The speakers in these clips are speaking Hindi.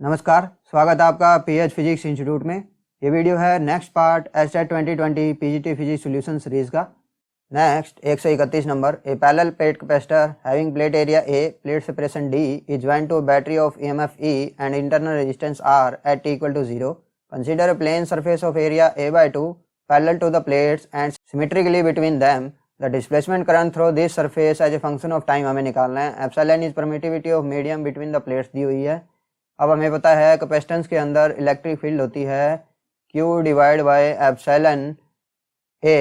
नमस्कार, स्वागत है आपका पीएच फिजिक्स इंस्टीट्यूट में। ये वीडियो है next part STET 2020 PGT physics solution series का। Next 131 number. A parallel plate capacitor having plate area A, plate separation D is joint to battery of EMF E and internal resistance R at T equal to 0। Consider a plane surface of area a/2 parallel to the plates and symmetrically between them. The displacement current through this surface as a function of time हमें निकालना है। Epsilon is permittivity of medium between the plates दी हुई है। अब हमें पता है कैपेसिटेंस के अंदर इलेक्ट्रिक फील्ड होती है Q divide by epsilon A।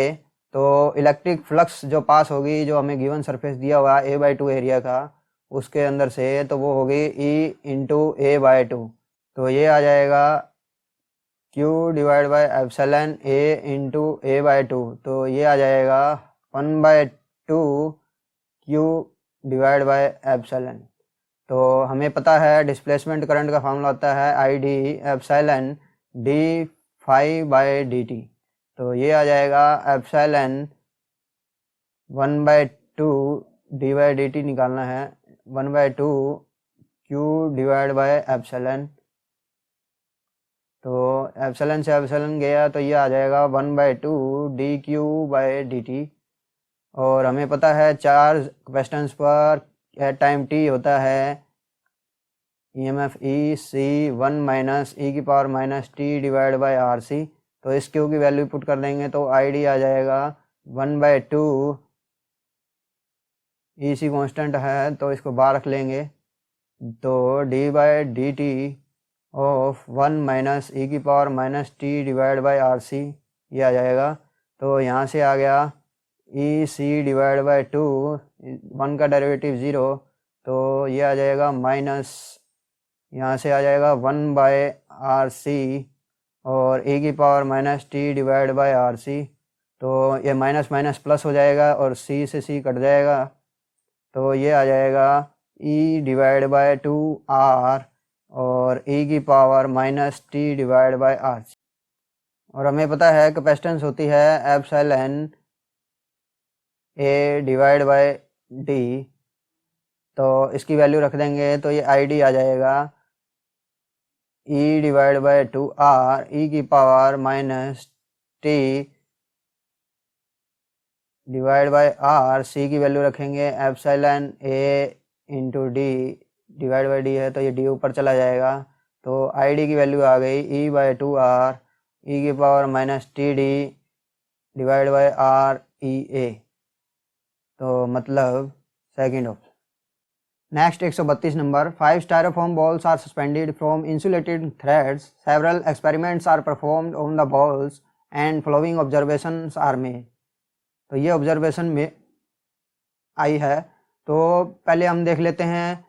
तो इलेक्ट्रिक फ्लक्स जो पास होगी, जो हमें गिवन सरफेस दिया हुआ a/2 एरिया का, उसके अंदर से, तो वो होगी E इंटू a/2। तो ये आ जाएगा Q divide by epsilon A into a/2। तो ये आ जाएगा 1/2 Q डिवाइड बाय एप्सिलॉन। तो हमें पता है डिस्प्लेसमेंट करंट का फॉर्मूला होता है ID epsilon D phi by D T. तो ये आ जाएगा epsilon 1/2 D by D T निकालना है, 1/2 Q डिवाइड बाय एप्सिलॉन। तो एप्सिलॉन से एप्सिलॉन गया तो ये आ जाएगा 1/2 D Q by D T. और हमें पता है चार्ज कैपेसिटेंस पर एट टाइम t होता है EMF E C 1 minus E की power minus T divide by R C. तो इस क्यू की वैल्यू पुट कर देंगे तो ID आ जाएगा 1/2 ई सी कॉन्स्टेंट है तो इसको बाहर रख लेंगे, तो D by D T of 1 minus E की power minus T divide by R C, ये आ जाएगा। तो यहाँ से आ गया ई सी डिवाइड बाय 2, 1 का डेरिवेटिव 0, तो ये आ जाएगा माइनस, यहाँ से आ जाएगा 1 बाय आर सी और e की power minus T divide by R C. तो ये माइनस माइनस प्लस हो जाएगा और c से c कट जाएगा, तो ये आ जाएगा e डिवाइड बाय 2r और e की power minus T divide by R C. और हमें पता है कैपेसिटेंस होती है epsilon a divide by d। तो इसकी वैल्यू रख देंगे तो ये ID आ जाएगा E divide by 2r e की power minus T divide by R. C की वैल्यू रखेंगे epsilon A into D divide by D है तो ये डी ऊपर चला जाएगा। तो ID की वैल्यू आ गई E/2r e की power minus T D divide by R E A. तो मतलब second option. Next 132 number. 5 styrofoam balls are suspended from insulated threads. Several experiments are performed on the balls and following observations are made. तो ये ऑब्जर्वेशन में आई है। तो पहले हम देख लेते हैं।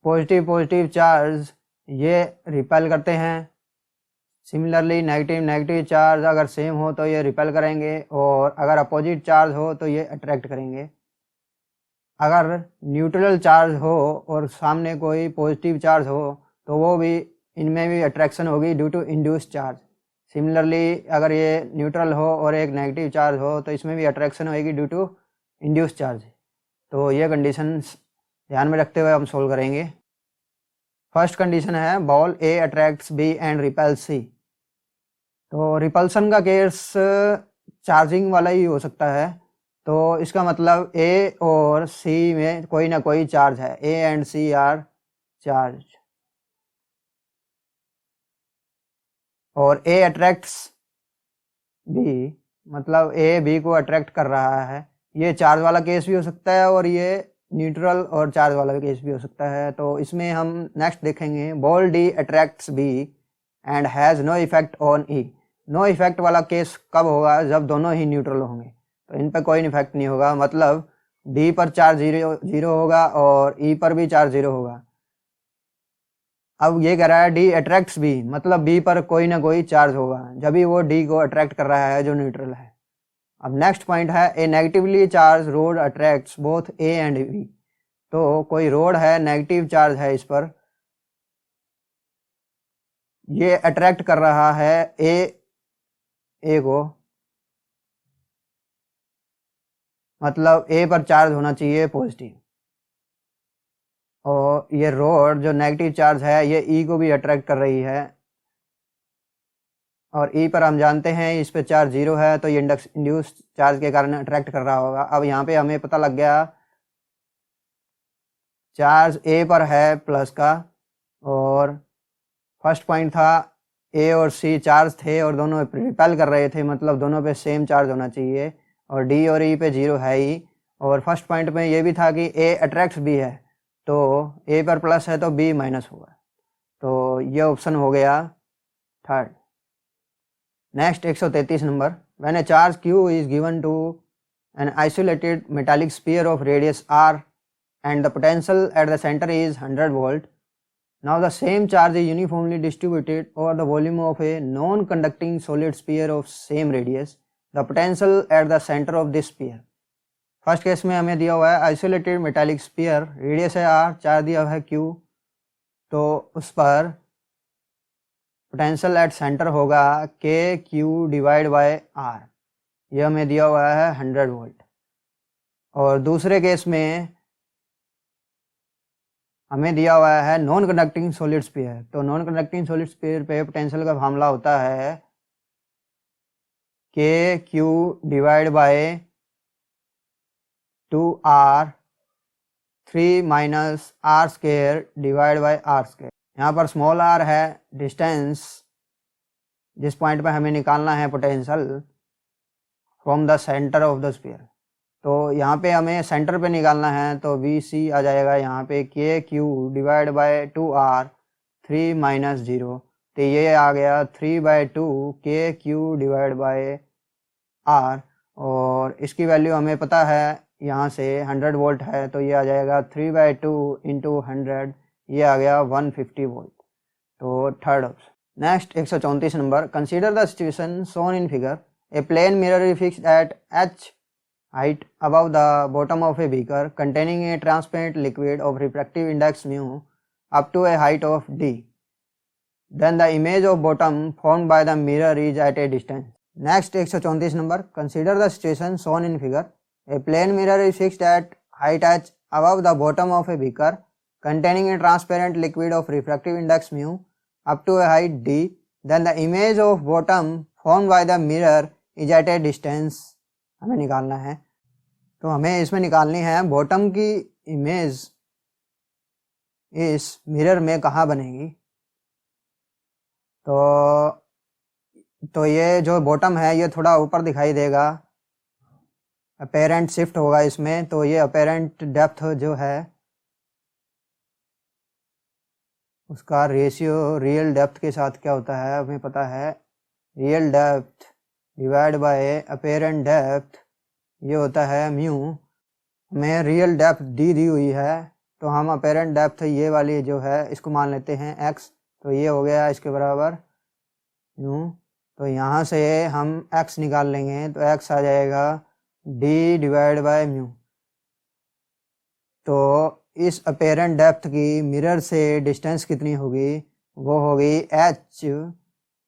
पॉजिटिव चार्ज ये रिपेल करते हैं। सिमिलरली नेगेटिव चार्ज अगर सेम हो तो ये रिपेल करेंगे, और अगर अपोजिट चार्ज हो तो ये अट्रैक्ट करेंगे। अगर न्यूट्रल चार्ज हो और सामने कोई पॉजिटिव चार्ज हो तो वो भी, इनमें भी अट्रैक्शन होगी due to induce charge. Similarly अगर ये न्यूट्रल हो और एक नेगेटिव चार्ज हो तो इसमें भी अट्रैक्शन होगी ड्यू टू इंड्यूस चार्ज। तो ये कंडीशंस ध्यान में रखते हुए हम सोल्व करेंगे। फर्स्ट कंडीशन है ball A attracts B and repels C. तो रिपल्सन का केस चार्जिंग वाला ही हो सकता है। तो इसका मतलब A और C में कोई ना कोई चार्ज है। A and C are charge, और A अट्रैक्ट्स B, मतलब A B को अट्रैक्ट कर रहा है। ये चार्ज वाला केस भी हो सकता है और ये न्यूट्रल और चार्ज वाला केस भी हो सकता है। तो इसमें हम नेक्स्ट देखेंगे ball D attracts B and has no effect on E। No effect वाला केस कब होगा? जब दोनों ही न्यूट्रल होंगे, तो इन पर कोई इफेक्ट नहीं होगा। मतलब डी पर चार्ज जीरो होगा और ई पर भी चार्ज 0 होगा। अब ये कह रहा है डी अट्रैक्ट्स बी, मतलब बी पर कोई ना कोई चार्ज होगा जब भी वो डी को अट्रैक्ट कर रहा है जो न्यूट्रल है। अब नेक्स्ट पॉइंट है A negatively charge rod attracts both A and B. तो कोई रोड है, नेगेटिव चार्ज है इस पर, ये अट्रैक्ट कर रहा है ए को, मतलब ए पर चार्ज होना चाहिए पॉजिटिव, और ये रोड जो नेगेटिव चार्ज है ये ई को भी अट्रैक्ट कर रही है, और ई पर हम जानते हैं इस पे चार्ज 0 है, तो ये इंड्यूस चार्ज के कारण अट्रैक्ट कर रहा होगा। अब यहाँ पे हमें पता लग गया चार्ज ए पर है प्लस का, और फर्स्ट पॉइंट था ए और सी चार्ज थे और दोनों रिपेल कर रहे थे, मतलब दोनों पे सेम चार्ज होना चाहिए, और डी और ई पे 0 है ही। और फर्स्ट पॉइंट में ये भी था कि ए अट्रैक्ट्स बी है, तो ए पर प्लस है तो बी माइनस होगा, तो ये ऑप्शन हो गया third. Next 133 number, when A charge Q is given to an isolated metallic sphere of radius r and the potential at the center is 100 volt. Now the same charge is uniformly distributed over the volume of a non-conducting solid sphere of same radius. The potential at the center of this sphere. First case में हमें दिया हुआ है आइसोलेटेड मेटालिक स्फीयर, रेडियस है r, चार्ज दिया हुआ है Q, तो उस पर पोटेंशियल एट सेंटर होगा KQ डिवाइड बाय R, ये हमें दिया हुआ है 100 वोल्ट। और दूसरे केस में हमें दिया हुआ है नॉन कंडक्टिंग सॉलिड स्फीयर, तो नॉन कंडक्टिंग सॉलिड स्फीयर पे पोटेंशियल का फार्मूला होता है KQ divide by 2R 3 minus R square divide by R square. यहाँ पर स्मॉल r है डिस्टेंस जिस पॉइंट पे हमें निकालना है potential from the centre of the sphere, तो यहाँ पे हमें सेंटर पे निकालना है, तो VC आ जाएगा यहाँ पे KQ divide by 2R 3 minus 0, तो ये आ गया 3/2 KQ डिवाइड बाय R, और इसकी वैल्यू हमें पता है यहाँ से 100 वोल्ट है, तो ये आ जाएगा 3/2 इंटू 100, ये आ गया 150 वोल्ट, तो third option. Next 134 number, consider the situation shown in figure, a plane mirror is fixed at h height above the bottom of a beaker containing a transparent liquid of refractive index mu up to a height of d. Then the image of bottom formed by the mirror is at a distance. Next 134 number, consider the situation shown in figure. A plane mirror is fixed at height h above the bottom of a beaker containing a transparent liquid of refractive index mu up to a height d. Then the image of bottom formed by the mirror is at a distance. हमें निकालना है, तो हमें इसमें निकालनी है बॉटम की इमेज इस मिरर में कहाँ बनेगी। तो ये जो बॉटम है ये थोड़ा ऊपर दिखाई देगा, अपेरेंट शिफ्ट होगा इसमें, तो ये अपेरेंट डेप्थ जो है उसका रेशियो रियल डेप्थ के साथ क्या होता है हमें पता है, real depth divide by apparent depth, ये होता है म्यू। हमें रियल डेप्थ दी हुई है, तो हम अपेरेंट डेप्थ ये वाली जो है इसको मान लेते हैं x, तो ये हो गया इसके बराबर म्यू, तो यहाँ से हम x निकाल लेंगे, तो x आ जाएगा d डिवाइड बाय म्यू। तो इस अपेरेंट डेप्थ की मिरर से डिस्टेंस कितनी होगी, वो होगी h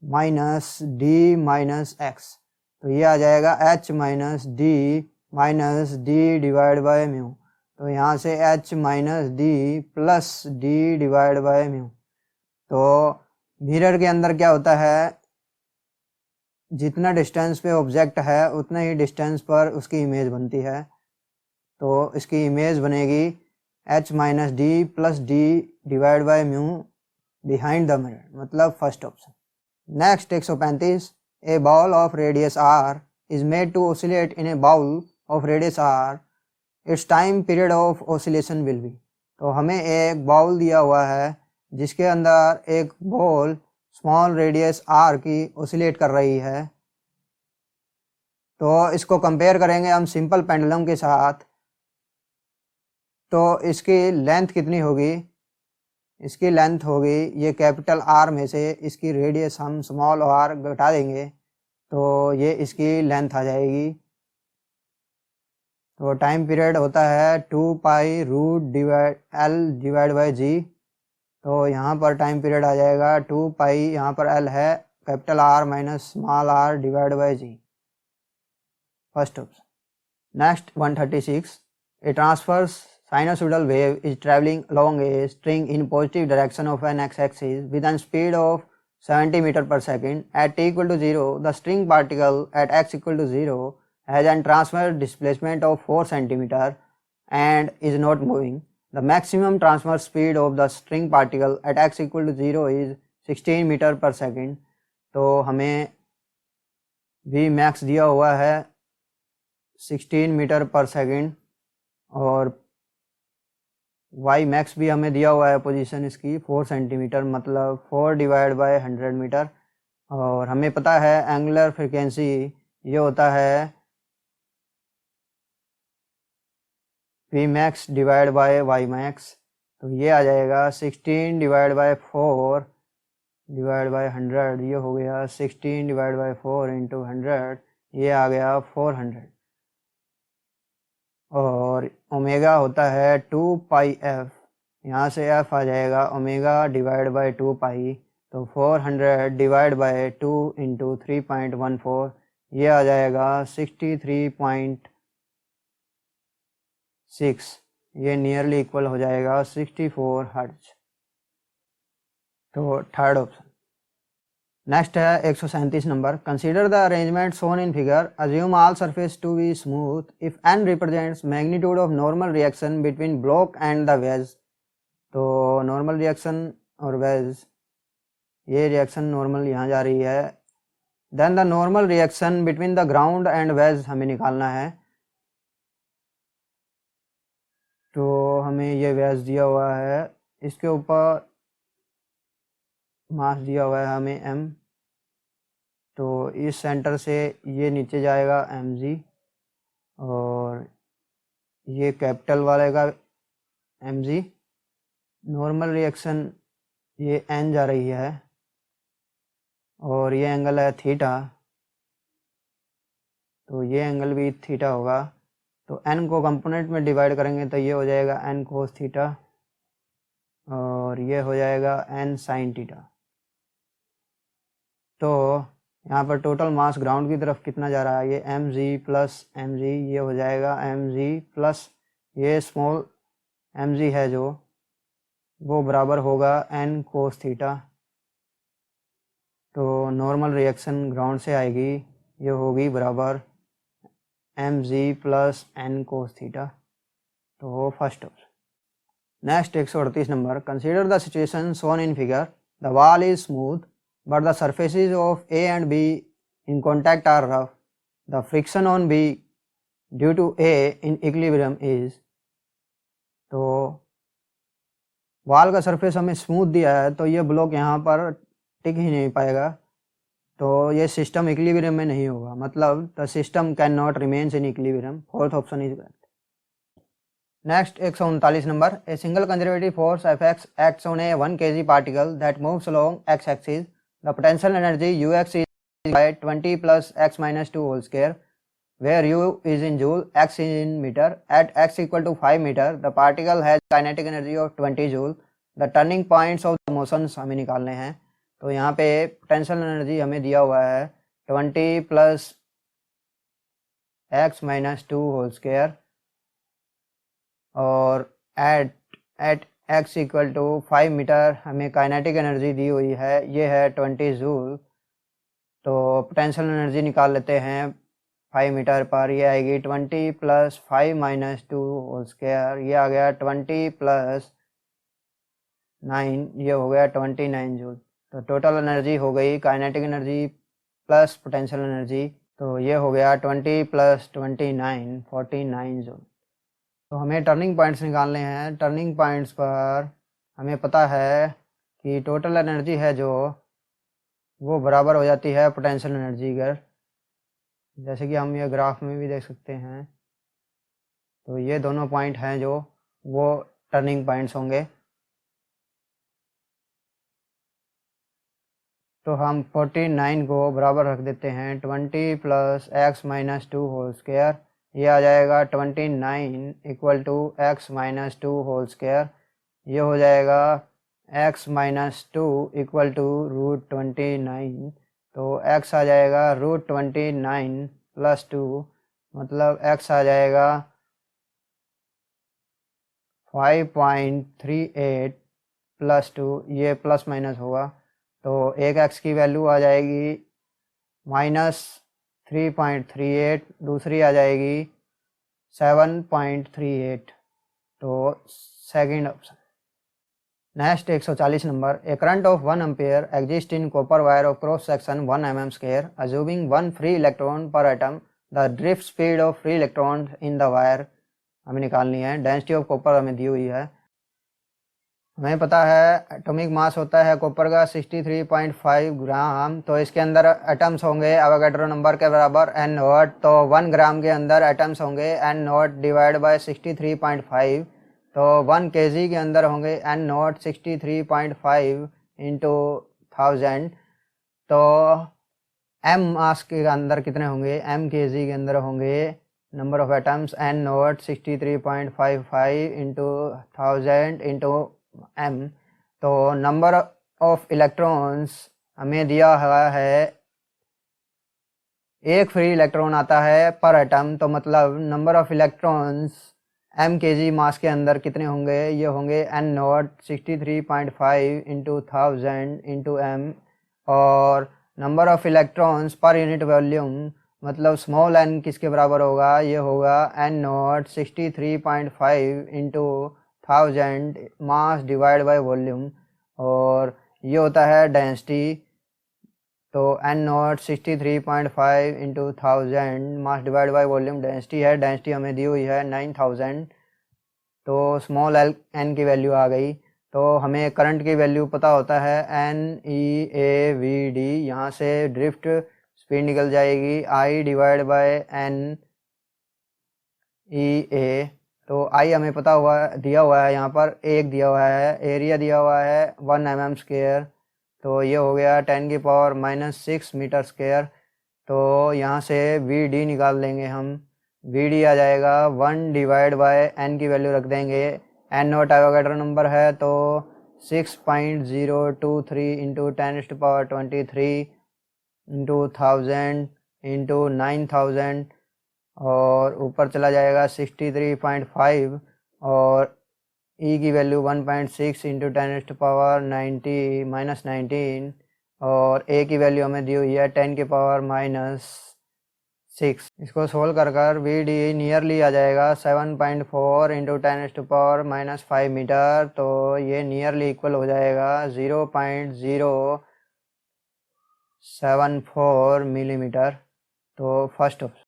minus D minus x, तो ये आ जाएगा h minus D divide by mu, तो यहाँ से h minus D plus D divide by mu. तो मिरर के अंदर क्या होता है, जितना डिस्टेंस पे ऑब्जेक्ट है उतना ही डिस्टेंस पर उसकी इमेज बनती है, तो इसकी इमेज बनेगी h minus D plus D divide by mu behind the mirror, मतलब first option. Next 135, a ball of radius r is made to oscillate in a bowl of radius r, its time period of oscillation will be। तो हमें एक बाउल दिया हुआ है जिसके अंदर एक बॉल स्मॉल रेडियस r की ओसिलेट कर रही है, तो इसको कंपेयर करेंगे हम सिंपल पेंडुलम के साथ, तो इसकी लेंथ कितनी होगी, इसकी लेंथ होगी ये कैपिटल R में से इसकी रेडियस हम स्मॉल r घटा देंगे, तो ये इसकी लेंथ आ जाएगी। तो टाइम पीरियड होता है 2 pi root L divide by G, तो यहाँ पर टाइम पीरियड आ जाएगा 2 पाई, यहाँ पर L है capital R minus small r divide by G, first option. Next 136, a transverse sinusoidal wave is traveling along a string in positive direction of an x-axis with a speed of 70 meter per second. At t equal to 0, the string particle at x equal to 0 has a transverse displacement of 4 centimeter and is not moving. The maximum transverse speed of the string particle at x equal to 0 is 16 meter per second. तो हमें v max दिया हुआ है 16 मीटर पर सेकेंड और y max भी हमें दिया हुआ है पोजीशन इसकी 4 सेंटीमीटर, मतलब 4 डिवाइड बाय 100 मीटर। और हमें पता है एंगुलर फ्रीक्वेंसी ये होता है v max divide by y max, तो ये आ जाएगा 16 डिवाइड बाय 4 डिवाइड बाय 100, ये हो गया 16 डिवाइड बाय 4 इंटू 100, ये आ गया 400। और ओमेगा होता है 2 पाई एफ, यहाँ से एफ आ जाएगा ओमेगा डिवाइड बाय 2 पाई, तो 400 डिवाइड बाय 2 इंटू 3.14, ये आ जाएगा 63.6, ये नियरली इक्वल हो जाएगा 64 हर्ट्ज। तो थर्ड ऑप्शन। नेक्स्ट है 137 number. Consider the arrangement shown in figure, assume all surface to be smooth if n represents magnitude of normal reaction between block and the wedge. तो नॉर्मल रिएक्शन और वेज, ये रिएक्शन नॉर्मल यहाँ जा रही है, then the normal reaction between the ground and wedge हमें निकालना है। तो हमें ये वेज दिया हुआ है, इसके ऊपर मास दिया हुआ है हमें m, तो इस सेंटर से ये नीचे जाएगा mg और ये कैपिटल वाले का mg। नॉर्मल रिएक्शन ये n जा रही है और ये एंगल है थीटा, तो ये एंगल भी थीटा होगा। तो n को कंपोनेंट में डिवाइड करेंगे तो ये हो जाएगा n कोस थीटा और ये हो जाएगा n साइन थीटा। तो यहाँ पर टोटल मास ग्राउंड की तरफ कितना जा रहा है, ये mg प्लस mg, ये हो जाएगा mg प्लस ये स्मॉल mg है जो वो बराबर होगा n कोस थीटा। तो नॉर्मल रिएक्शन ग्राउंड से आएगी, ये होगी बराबर mg plus n cos theta. तो वो first option. Next 138 number. Consider the situation shown in figure, the wall is smooth but the surfaces of A and B in contact are rough. The friction on B due to A in equilibrium is। तो वॉल का सरफेस हमें स्मूथ दिया है, तो ये ब्लॉक यहाँ पर टिक ही नहीं पाएगा, तो ये सिस्टम इक्विलिब्रियम में नहीं होगा, मतलब the system can not remains in equilibrium. Fourth option is correct. Next 139 number. A single conservative force Fx acts on a 1 kg particle that moves along x axis. The potential energy Ux is by 20 plus x minus 2 whole square, where U is in joule, x is in meter. At x equal to 5 meter, the particle has kinetic energy of 20 joule. The turning points of the motions हमें निकालने हैं। तो यहाँ पे पोटेंशियल एनर्जी हमें दिया हुआ है 20 plus x minus 2 whole square और at x equal to 5 metre हमें काइनेटिक एनर्जी दी हुई है, ये है 20 जूल। तो पोटेंशियल एनर्जी निकाल लेते हैं 5 मीटर पर, ये आएगी 20 प्लस 5 माइनस 2 होल स्क्वायर, ये आ गया 20 प्लस 9, ये हो गया 29 जूल। तो टोटल एनर्जी हो गई kinetic energy plus potential energy, तो ये हो गया 20 प्लस 29 49 जूल। तो हमें टर्निंग पॉइंट्स निकालने हैं। टर्निंग पॉइंट्स पर हमें पता है कि टोटल एनर्जी है जो वो बराबर हो जाती है पोटेंशियल एनर्जी के, जैसे कि हम ये ग्राफ में भी देख सकते हैं। तो ये दोनों पॉइंट हैं जो वो टर्निंग पॉइंट्स होंगे। तो हम 49 को बराबर रख देते हैं 20 plus X minus 2 whole square, ये आ जाएगा 29 equal to X minus 2 whole square, ये हो जाएगा x minus 2 equal to root 29। तो x आ जाएगा रूट 29 प्लस 2, मतलब x आ जाएगा 5.38 प्लस 2, ये प्लस माइनस होगा तो एक एक्स की वैल्यू आ जाएगी -3.38, दूसरी आ जाएगी 7.38, तो second option. Next 140 number, a current of 1 ampere exist in copper wire of cross section 1 mm square, assuming 1 free electron per atom, the drift speed of free electron in the wire हमें निकालनी है। डेंसिटी ऑफ कॉपर हमें दी हुई है। हमें पता है एटॉमिक मास होता है कॉपर का 63.5 ग्राम, तो इसके अंदर एटम्स होंगे एवोगैड्रो नंबर के बराबर n नॉट, तो 1 ग्राम के अंदर एटम्स होंगे n नॉट डिवाइड बाय 63.5, तो 1 kg के अंदर होंगे n नॉट 63.5 इंटू 1000, तो m मास के अंदर कितने होंगे, m kg के अंदर होंगे number of atoms n not 63.55 into 1000 into m, तो नंबर ऑफ इलेक्ट्रॉन्स हमें दिया हुआ है, एक फ्री इलेक्ट्रॉन आता है पर एटम, तो मतलब number of electrons m kg मास के अंदर कितने होंगे, ये होंगे n not 63.5 into 1000 into m, और number of electrons per unit volume मतलब स्मॉल n किसके बराबर होगा, ये होगा n not 63.5 into 1000 mass divide by volume, और ये होता है डेंसिटी, तो n not 63.5 into 1000 mass divide by volume density है। डेंसिटी हमें दी हुई है 9000, तो स्मॉल n की वैल्यू आ गई। तो हमें करंट की वैल्यू पता होता है NEAVD, यहाँ से ड्रिफ्ट स्पीड निकल जाएगी I डिवाइड बाय NEA, तो I हमें पता हुआ दिया हुआ है, यहाँ पर एक दिया हुआ है, एरिया दिया हुआ है 1 mm स्क्वायर, तो ये हो गया 10⁻⁻6 मीटर स्क्वायर, तो यहाँ से VD निकाल लेंगे हम। VD आ जाएगा 1 डिवाइड बाय n की वैल्यू रख देंगे, n नॉट एवोगैड्रो नंबर है, तो 6.023 इंटू 10⁻23 इंटू 1000 इंटू 9000, और ऊपर चला जाएगा 63.5, और E की वैल्यू 1.6 इंटू 10⁻90 और A की वैल्यू हमें दी हुई है 10⁻6। इसको सोल्व कर VD नियरली आ जाएगा 7.4 इंटू 10⁻5 मीटर, तो ये नियरली इक्वल हो जाएगा 0.074 मिलीमीटर, तो फर्स्ट ऑप्शन।